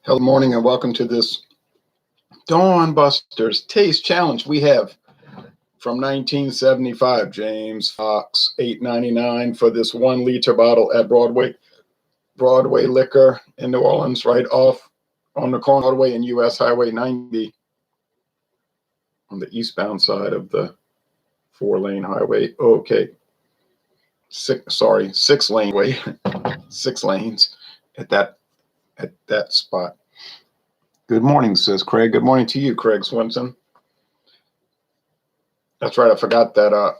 Hello, morning, and welcome to this Dawn Busters Taste Challenge. We have from 1975 James Foxe, $8.99 for this 1 liter bottle at Broadway Liquor in New Orleans, right off on the corner Broadway and US Highway 90 on the eastbound side of the 4-lane highway. Okay, six-lane way, 6 lanes at that spot. Good morning, says Craig. Good morning to you, Craig Swinson. That's right. I forgot that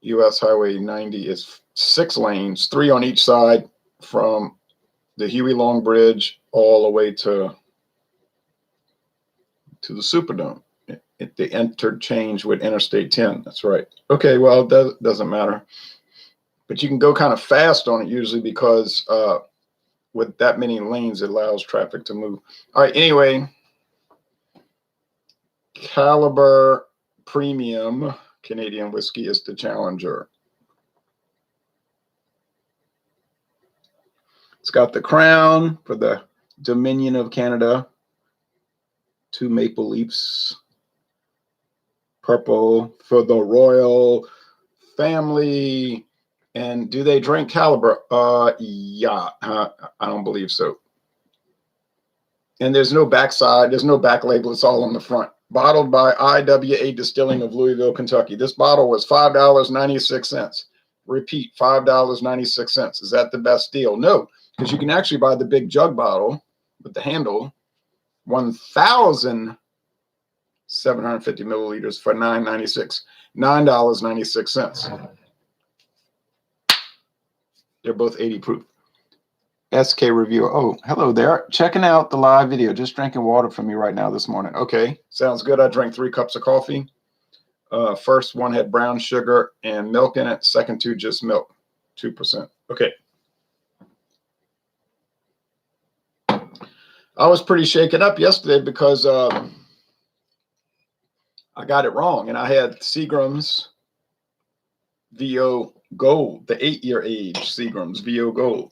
US Highway 90 is 6 lanes, 3 on each side from the Huey Long Bridge all the way to the Superdome. The interchange with Interstate 10. That's right. Okay, well, that doesn't matter. But you can go kind of fast on it usually because with that many lanes, it allows traffic to move. All right, anyway, Caliber Premium Canadian whiskey is the challenger. It's got the crown for the Dominion of Canada, 2 maple leaves, purple for the royal family. And do they drink Caliber? Yeah, I don't believe so. And there's no backside, there's no back label, it's all on the front. Bottled by I.W.A. Distilling of Louisville, Kentucky. This bottle was $5.96. Repeat, $5.96. Is that the best deal? No, because you can actually buy the big jug bottle with the handle, 1,750 milliliters for $9.96. $9.96. They're both 80 proof. SK Reviewer. Oh, hello there. Checking out the live video. Just drinking water for me right now this morning. Okay, sounds good. I drank 3 cups of coffee. First one had brown sugar and milk in it. Second 2 just milk, 2%. Okay. I was pretty shaken up yesterday because I got it wrong, and I had Seagram's VO Gold, the 8-year age Seagram's VO Gold.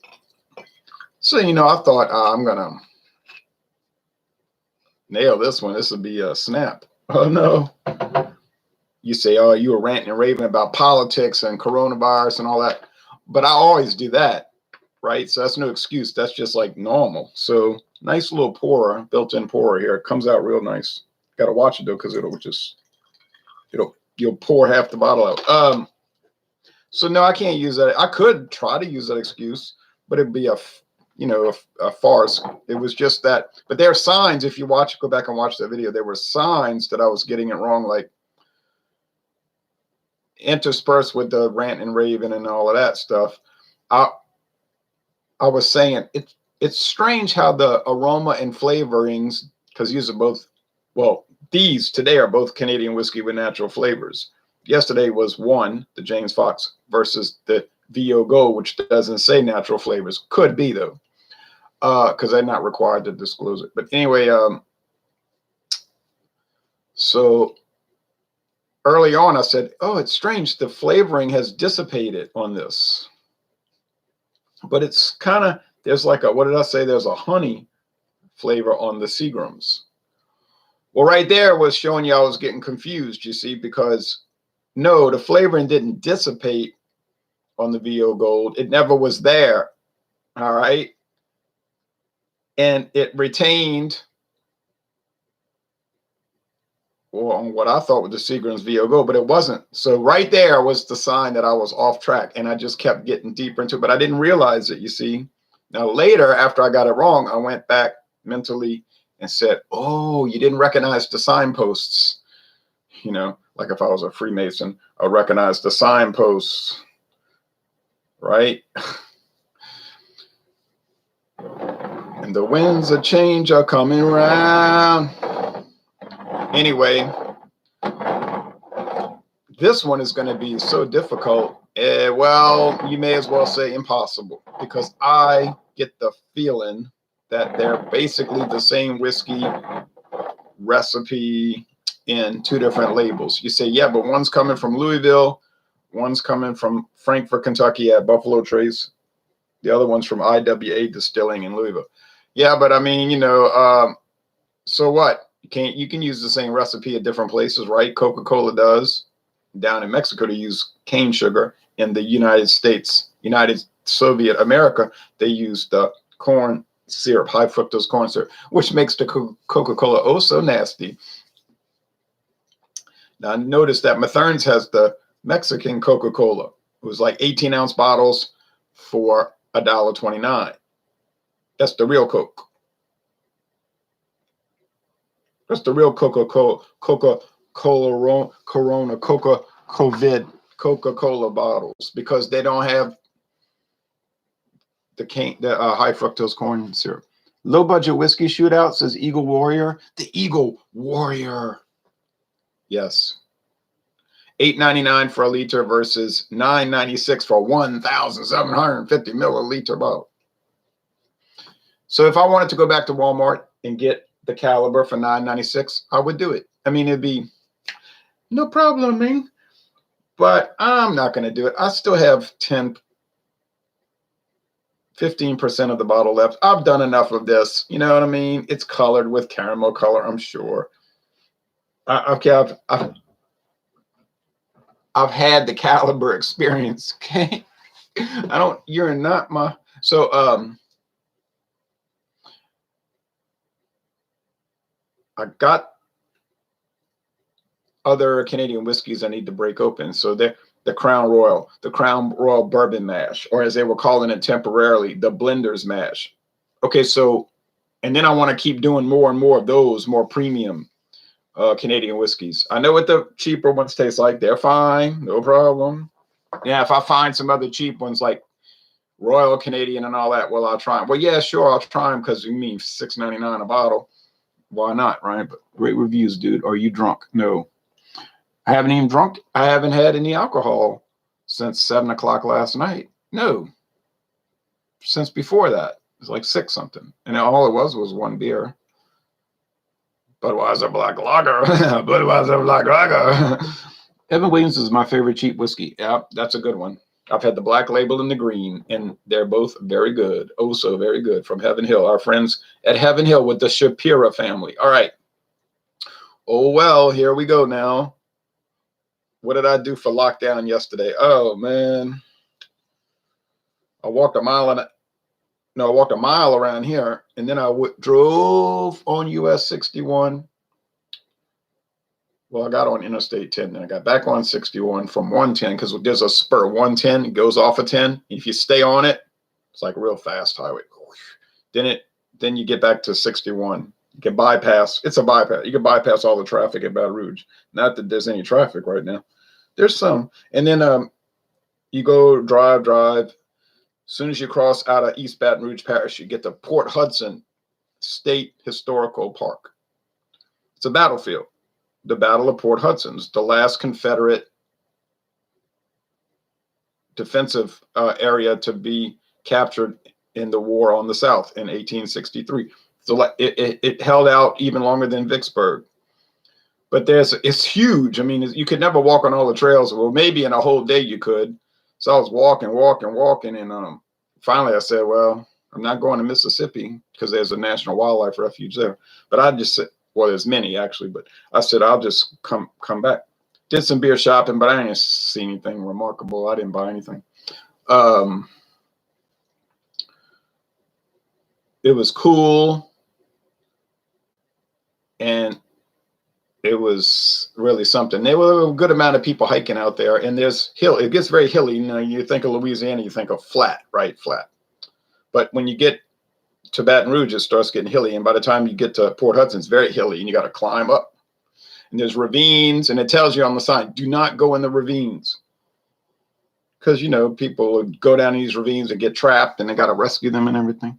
So, I thought I'm going to nail this one. This would be a snap. Oh, no. You say, oh, you were ranting and raving about politics and coronavirus and all that. But I always do that, right? So that's no excuse. That's just like normal. So nice little pourer, built-in pourer here. It comes out real nice. Got to watch it, though, because you'll pour half the bottle out. So, no, I can't use that. I could try to use that excuse, but it'd be a farce. It was just that, but there are signs. If you go back and watch that video, there were signs that I was getting it wrong, like interspersed with the rant and raving and all of that stuff. I was saying it's strange how the aroma and flavorings, because these are both, these today are both Canadian whiskey with natural flavors. Yesterday was one, the James Foxe, versus the VO Gold, which doesn't say natural flavors. Could be, though, because they're not required to disclose it. But anyway, so early on I said, oh, it's strange. The flavoring has dissipated on this. But it's kind of, there's like a, what did I say? There's a honey flavor on the Seagram's. Well, right there was showing you I was getting confused, you see, because no, the flavoring didn't dissipate on the VO Gold. It never was there. All right. And it retained, on what I thought was the Seagram's VO Gold, but it wasn't. So right there was the sign that I was off track, and I just kept getting deeper into it, but I didn't realize it, you see. Now later, after I got it wrong, I went back mentally and said, oh, you didn't recognize the signposts. Like if I was a Freemason, I recognize the signposts. Right? And the winds of change are coming around. Anyway, this one is going to be so difficult. Well, you may as well say impossible, because I get the feeling that they're basically the same whiskey recipe in 2 different labels. You say, yeah, but one's coming from Louisville, One's coming from Frankfort, Kentucky at Buffalo Trace. The other one's from I.W.A. Distilling in Louisville. Yeah, but I mean, so what? You can use the same recipe at different places, right? Coca-Cola does. Down in Mexico, they use cane sugar. In the United States, United Soviet America, they use the corn syrup, high fructose corn syrup, which makes the Coca-Cola oh so nasty. Now, notice that Mathern's has the Mexican Coca-Cola. It was like 18-ounce bottles for $1.29. That's the real Coke. That's the real Coca-Cola, Corona, Coca-Cola bottles, because they don't have the high fructose corn syrup. Low budget whiskey shootout, says Eagle Warrior. The Eagle Warrior. Yes. $8.99 for a liter versus $9.96 for 1,750 milliliter bottle. So if I wanted to go back to Walmart and get the caliber for $9.96, I would do it. I mean, it'd be no problem, man. But I'm not going to do it. I still have 15% of the bottle left. I've done enough of this. You know what I mean? It's colored with caramel color, I'm sure. Okay, I've had the caliber experience. Okay, you're not my. So I got other Canadian whiskeys I need to break open. So the Crown Royal Bourbon Mash, or as they were calling it temporarily, the Blender's Mash. Okay, so, and then I want to keep doing more and more of those more premium Canadian whiskeys. I know what the cheaper ones taste like. They're fine, no problem. Yeah, if I find some other cheap ones like Royal Canadian and all that, well, I'll try them. Well, yeah, sure, I'll try them, because you mean $6.99 a bottle. Why not, right? But great reviews, dude. Are you drunk? No. I haven't even drunk. I haven't had any alcohol since 7 o'clock last night. No. Since before that. It was like 6 something. And all it was one beer. Budweiser Black Lager. Budweiser Black Lager. Evan Williams is my favorite cheap whiskey. Yeah, that's a good one. I've had the black label and the green, and they're both very good. Oh, so very good. From Heaven Hill. Our friends at Heaven Hill with the Shapira family. All right. Oh, well, here we go now. What did I do for lockdown yesterday? Oh, man. I walked a mile around here, and then I drove on US 61. Well, I got on Interstate 10, then I got back on 61 from 110, because there's a spur. 110 goes off of 10. If you stay on it, it's like a real fast highway. Then you get back to 61. You can bypass. It's a bypass. You can bypass all the traffic at Baton Rouge. Not that there's any traffic right now. There's some. And then you go drive. As soon as you cross out of East Baton Rouge Parish, you get to Port Hudson State Historical Park. It's a battlefield. The Battle of Port Hudson's the last Confederate defensive area to be captured in the war on the South in 1863. So it held out even longer than Vicksburg. But it's huge. I mean, you could never walk on all the trails. Well, maybe in a whole day you could. So I was walking, and finally I said, well, I'm not going to Mississippi, because there's a National Wildlife Refuge there. But I just said, well, there's many actually, but I said, I'll just come back. Did some beer shopping, but I didn't see anything remarkable. I didn't buy anything. It was cool, and it was really something. There were a good amount of people hiking out there, and there's hill. It gets very hilly. You think of Louisiana, you think of flat, right? Flat. But when you get to Baton Rouge, it starts getting hilly, and by the time you get to Port Hudson, it's very hilly, and you got to climb up. And there's ravines, and it tells you on the sign, do not go in the ravines, because people would go down these ravines and get trapped, and they got to rescue them and everything.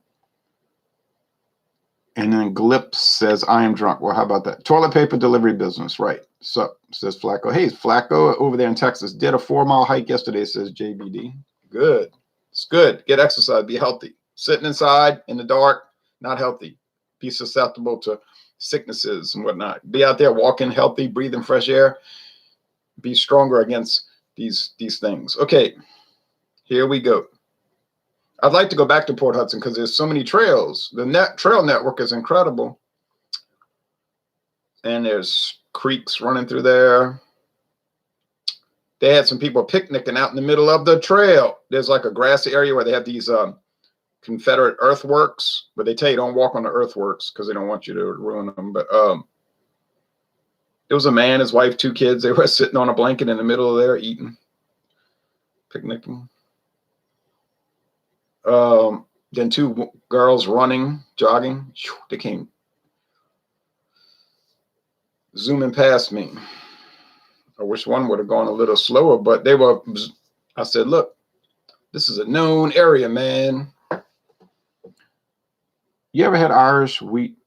And then Glip says, I am drunk. Well, how about that? Toilet paper delivery business, right? So, says Flacco. Hey, Flacco over there in Texas did a 4-mile hike yesterday, says JBD. Good. It's good. Get exercise. Be healthy. Sitting inside in the dark, not healthy. Be susceptible to sicknesses and whatnot. Be out there walking healthy, breathing fresh air. Be stronger against these things. Okay, here we go. I'd like to go back to Port Hudson because there's so many trails. The trail network is incredible. And there's creeks running through there. They had some people picnicking out in the middle of the trail. There's like a grassy area where they have these Confederate earthworks, but they tell you don't walk on the earthworks because they don't want you to ruin them. But there was a man, his wife, 2 kids. They were sitting on a blanket in the middle of there eating, picnicking. Then 2 girls running, jogging. They came zooming past me. I wish one would have gone a little slower, but they were. I said, look, this is a known area, man. You ever had Irish wheat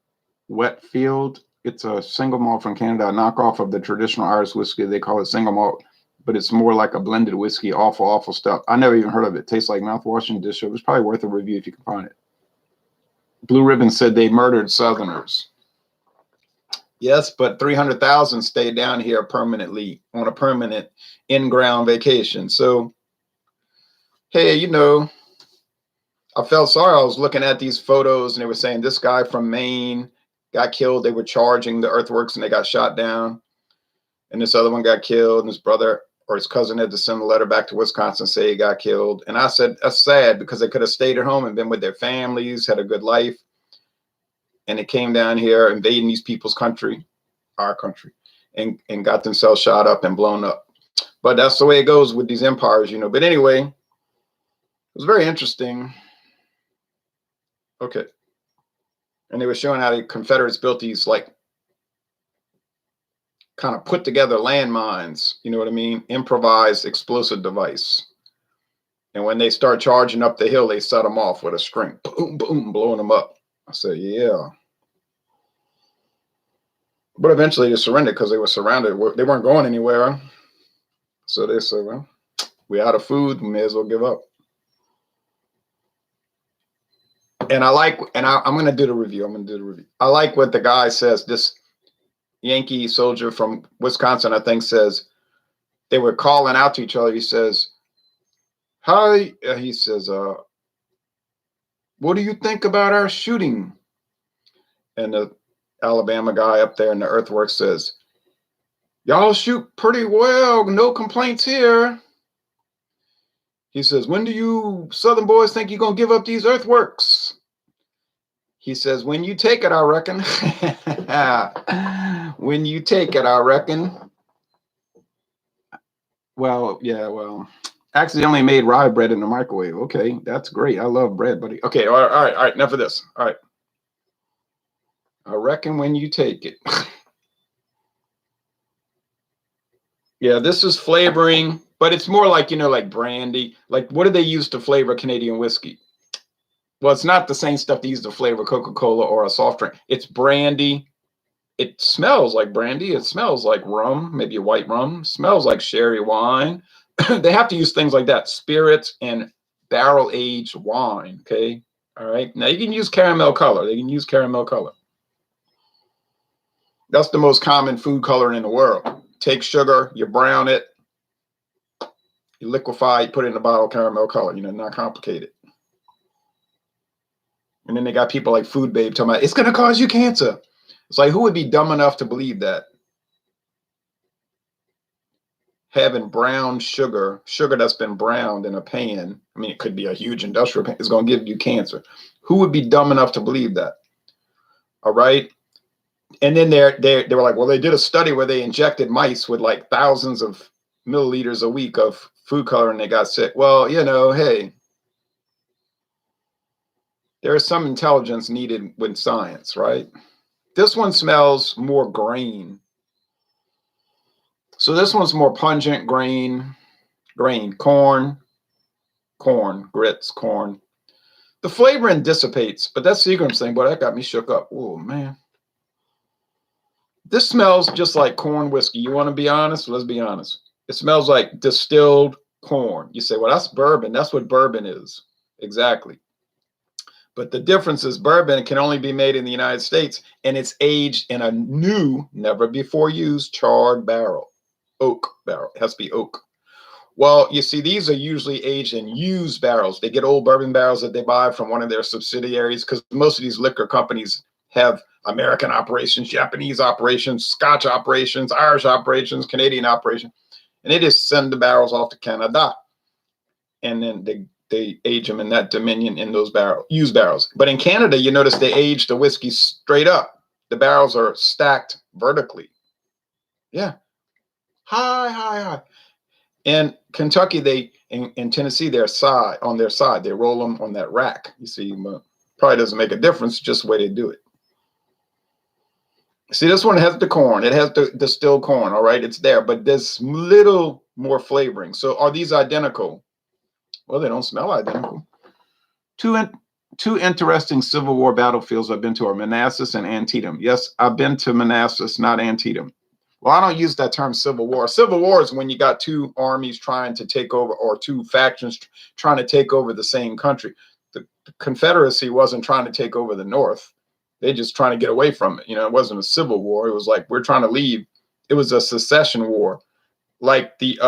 wet field? It's a single malt from Canada, a knockoff of the traditional Irish whiskey. They call it single malt, but it's more like a blended whiskey. Awful, awful stuff. I never even heard of it. Tastes like mouthwash and dish soap. It's probably worth a review if you can find it. Blue Ribbon said they murdered Southerners. Yes, but 300,000 stayed down here permanently on a permanent in-ground vacation. So, hey, you know, I felt sorry. I was looking at these photos and they were saying this guy from Maine got killed. They were charging the earthworks and they got shot down. And this other one got killed, and his brother or his cousin had to send a letter back to Wisconsin say he got killed. And I said, that's sad because they could have stayed at home and been with their families, had a good life. And they came down here invading these people's country, our country, and got themselves shot up and blown up. But that's the way it goes with these empires, you know. But anyway, it was very interesting. Okay. And they were showing how the Confederates built these like kind of put together landmines, you know what I mean? Improvised explosive device. And when they start charging up the hill, they set them off with a string, boom, boom, blowing them up. I said, yeah. But eventually they surrendered because they were surrounded. They weren't going anywhere. So they said, well, we're out of food. We may as well give up. And I'm going to do the review. I like what the guy says. This Yankee soldier from Wisconsin, I think, says they were calling out to each other. He says, hi. He says, what do you think about our shooting? And the Alabama guy up there in the earthworks says, y'all shoot pretty well. No complaints here. He says, when do you Southern boys think you're going to give up these earthworks? He says, when you take it, I reckon. When you take it, I reckon. Well, yeah, well, accidentally made rye bread in the microwave. Okay, that's great. I love bread, buddy. Okay, all right. Enough of this. All right. I reckon when you take it. Yeah, this is flavoring, but it's more like, you know, like brandy. Like, what do they use to flavor Canadian whiskey? Well, it's not the same stuff they use to flavor Coca-Cola or a soft drink. It's brandy. It smells like brandy. It smells like rum, maybe a white rum. It smells like sherry wine. They have to use things like that. Spirits and barrel-aged wine, okay? All right. Now, you can use caramel color. They can use caramel color. That's the most common food coloring in the world. Take sugar, you brown it, you liquefy, you put it in a bottle of caramel color. You know, not complicated. And then they got people like Food Babe talking about, it's going to cause you cancer. It's like, who would be dumb enough to believe that? Having brown sugar that's been browned in a pan, I mean, it could be a huge industrial pan, is going to give you cancer. Who would be dumb enough to believe that? All right. And then they were like, well, they did a study where they injected mice with like thousands of milliliters a week of food color and they got sick. Well, you know, hey, there is some intelligence needed with science, right? This one smells more grain. So this one's more pungent grain, corn, grits, corn. The flavoring dissipates, but that's Seagram's thing. Boy, that got me shook up. Oh, man. This smells just like corn whiskey. You want to be honest? Let's be honest. It smells like distilled corn. You say, well, that's bourbon. That's what bourbon is. Exactly. But the difference is bourbon can only be made in the United States, and it's aged in a new, never before used charred barrel. Oak barrel. It has to be oak. Well, you see, these are usually aged in used barrels. They get old bourbon barrels that they buy from one of their subsidiaries, because most of these liquor companies have American operations, Japanese operations, Scotch operations, Irish operations, Canadian operations, and they just send the barrels off to Canada, and then they age them in that Dominion in those used barrels. But in Canada, you notice they age the whiskey straight up. The barrels are stacked vertically. Yeah, high. In Kentucky, in Tennessee, they're on their side. They roll them on that rack. You see, probably doesn't make a difference, just the way they do it. See, this one has the corn. It has the distilled corn, all right? It's there, but there's little more flavoring. So are these identical? Well, they don't smell identical. Two interesting Civil War battlefields I've been to are Manassas and Antietam. Yes, I've been to Manassas, not Antietam. Well, I don't use that term Civil War. Civil War is when you got two armies trying to take over, or two factions trying to take over the same country. The Confederacy wasn't trying to take over the North. They just trying to get away from it. You know, it wasn't a civil war. It was like, we're trying to leave. It was a secession war, like the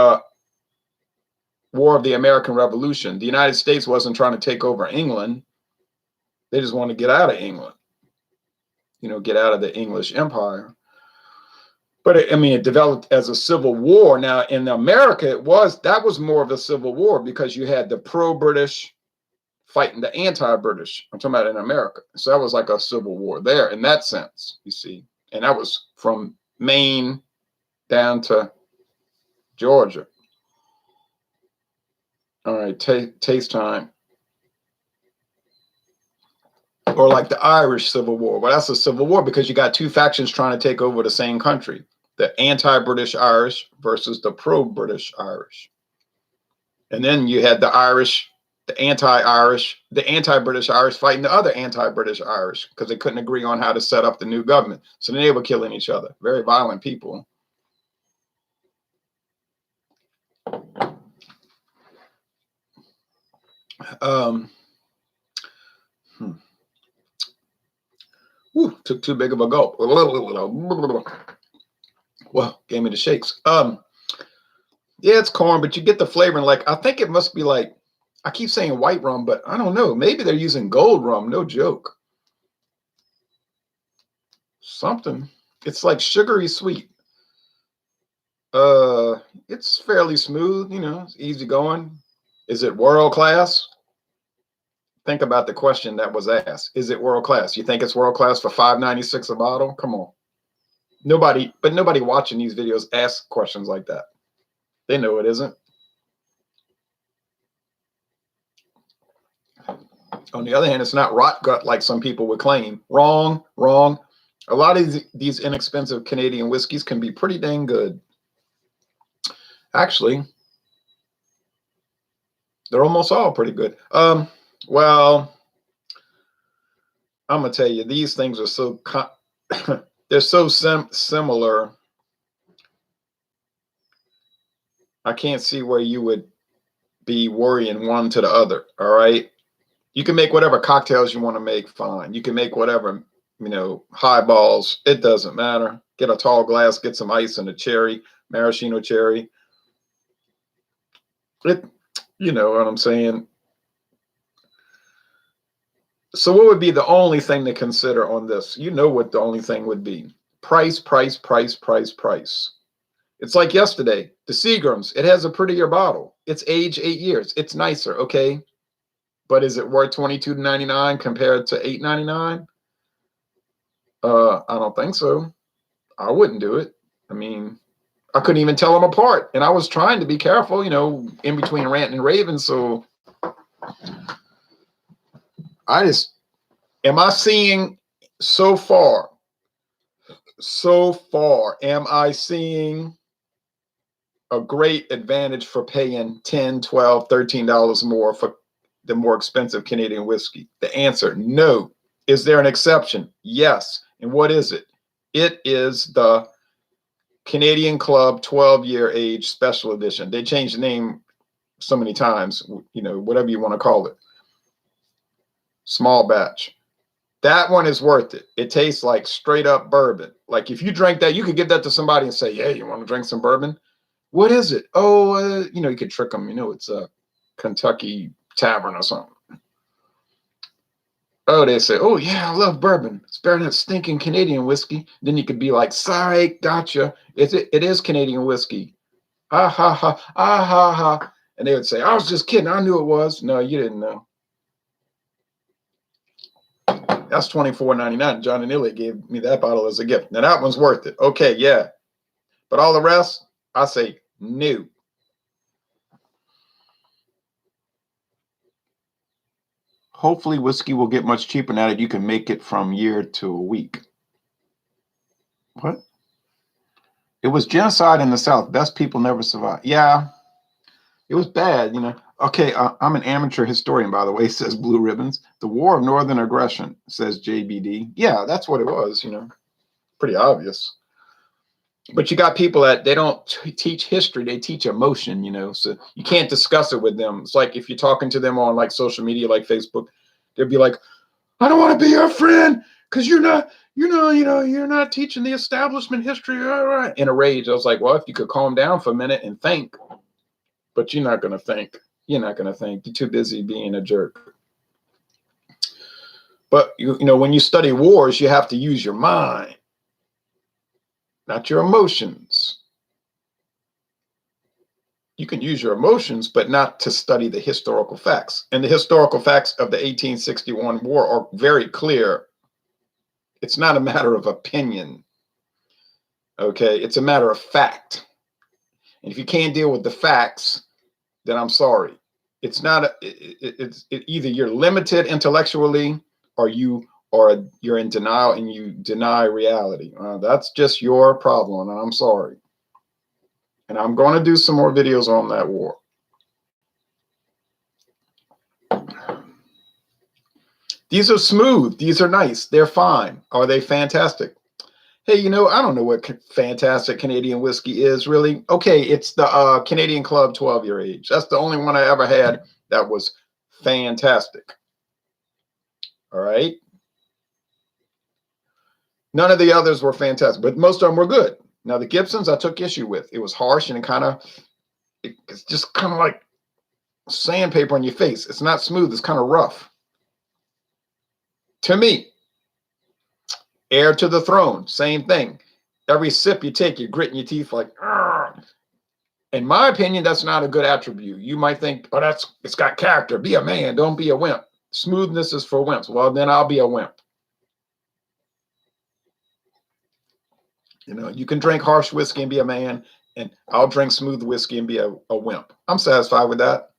War of the American Revolution. The United States wasn't trying to take over England. They just want to get out of England, you know, get out of the English Empire. But it developed as a civil war. Now in America, that was more of a civil war, because you had the pro-British fighting the anti-British. I'm talking about in America. So that was like a civil war there in that sense, you see. And that was from Maine down to Georgia. All right, taste time. Or like the Irish Civil War. Well, that's a civil war because you got two factions trying to take over the same country. The anti-British Irish versus the pro-British Irish. And then you had the Irish, the anti-British Irish fighting the other anti-British Irish, because they couldn't agree on how to set up the new government. So then they were killing each other. Very violent people. Took too big of a gulp. Well, gave me the shakes. Yeah, it's corn, but you get the flavor. And like, I think it must be like, I keep saying white rum, but I don't know. Maybe they're using gold rum. No joke. Something. It's like sugary sweet. It's fairly smooth, you know, it's easy going. Is it world class? Think about the question that was asked. Is it world class? You think it's world class for $5.96 a bottle? Come on. Nobody watching these videos asks questions like that. They know it isn't. On the other hand, it's not rot gut like some people would claim. Wrong. A lot of these inexpensive Canadian whiskeys can be pretty dang good. Actually, they're almost all pretty good. Well, I'm gonna tell you, these things are so they're so similar. I can't see where you would be worrying one to the other. All right, you can make whatever cocktails you want to make. Fine, you can make whatever, you know, highballs. It doesn't matter. Get a tall glass, get some ice and a cherry, maraschino cherry. You know what I'm saying? So what would be the only thing to consider on this? You know what the only thing would be. Price. It's like yesterday, the Seagrams. It has a prettier bottle. It's aged 8 years. It's nicer, okay? But is it worth $22.99 compared to $8.99? I don't think so. I wouldn't do it. I mean, I couldn't even tell them apart. And I was trying to be careful, you know, in between ranting and raving. So am I seeing so far, am I seeing a great advantage for paying $10, $12, $13 more for the more expensive Canadian whiskey? The answer, no. Is there an exception? Yes. And what is it? It is the Canadian Club 12-year age special edition. They changed the name so many times, you know, whatever you want to call it. Small batch. That one is worth it. It tastes like straight up bourbon. Like if you drank that, you could give that to somebody and say, yeah, you want to drink some bourbon? What is it? Oh, you could trick them. It's a Kentucky tavern or something. Oh, they say, oh, yeah, I love bourbon. It's better than stinking Canadian whiskey. Then you could be like, sorry, gotcha. It is Canadian whiskey. Ah, ha, ha, ah, ha, ha. And they would say, I was just kidding. I knew it was. No, you didn't know. That's $24.99. John and Ilya gave me that bottle as a gift. Now, that one's worth it. Okay, yeah. But all the rest, I say, no. Hopefully whiskey will get much cheaper now that you can make it from year to a week. What? It was genocide in the South. Best people never survived. Yeah, it was bad, Okay, I'm an amateur historian, by the way, says Blue Ribbons. The War of Northern Aggression, says JBD. Yeah, that's what it was, Pretty obvious. But you got people that they don't teach history, they teach emotion, so you can't discuss it with them. It's like if you're talking to them on like social media, like Facebook, they'll be like, I don't want to be your friend because you're not teaching the establishment history. All right. In a rage, I was like, well, if you could calm down for a minute and think, but you're not going to think. You're not going to think. You're too busy being a jerk. But, when you study wars, you have to use your mind, not your emotions. You can use your emotions, but not to study the historical facts. And the historical facts of the 1861 war are very clear. It's not a matter of opinion. Okay, it's a matter of fact. And if you can't deal with the facts, then I'm sorry. It's not. Either you're limited intellectually, or you're in denial and you deny reality. That's just your problem, and I'm sorry. And I'm going to do some more videos on that war. These are smooth. These are nice. They're fine. Are they fantastic? Hey, I don't know what fantastic Canadian whiskey is, really. Okay, it's the Canadian Club 12-year age. That's the only one I ever had that was fantastic. All right? None of the others were fantastic, but most of them were good. Now, the Gibsons I took issue with. It was harsh and it's just kind of like sandpaper on your face. It's not smooth. It's kind of rough. To me, Heir to the Throne, same thing. Every sip you take, you're gritting your teeth like, argh. In my opinion, that's not a good attribute. You might think, oh, it's got character. Be a man. Don't be a wimp. Smoothness is for wimps. Well, then I'll be a wimp. You can drink harsh whiskey and be a man, and I'll drink smooth whiskey and be a wimp. I'm satisfied with that.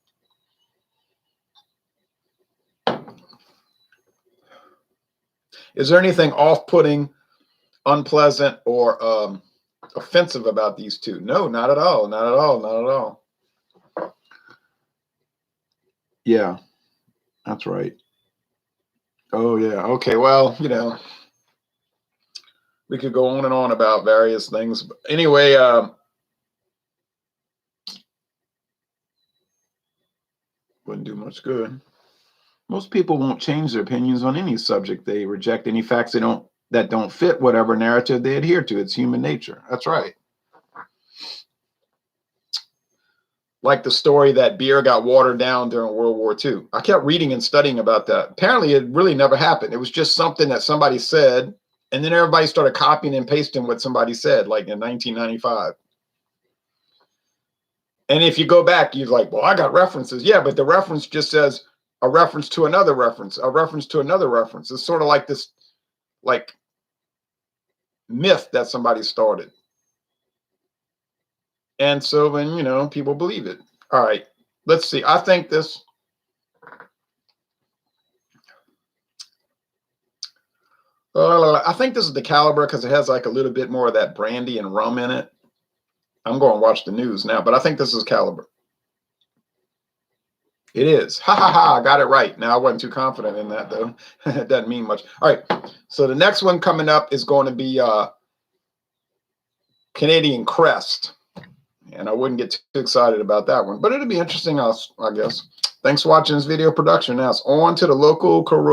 Is there anything off-putting, unpleasant, or offensive about these two? No, not at all. Not at all. Not at all. Yeah, that's right. Oh, yeah. Okay, well, we could go on and on about various things. But anyway, wouldn't do much good. Most people won't change their opinions on any subject. They reject any facts that don't fit whatever narrative they adhere to. It's human nature. That's right. Like the story that beer got watered down during World War II. I kept reading and studying about that. Apparently, it really never happened. It was just something that somebody said, and then everybody started copying and pasting what somebody said, like in 1995. And if you go back, you're like, well, I got references. Yeah, but the reference just says a reference to another reference, a reference to another reference. It's sort of like this, like, myth that somebody started. And so then, people believe it. All right, let's see. I think this. I think this is the caliber because it has like a little bit more of that brandy and rum in it. I'm going to watch the news now, but I think this is caliber. It is. Ha ha ha. I got it right. Now, I wasn't too confident in that, though. It doesn't mean much. All right. So the next one coming up is going to be Canadian Crest. And I wouldn't get too excited about that one, but it'll be interesting, I guess. Thanks for watching this video production. Now it's on to the local corrode.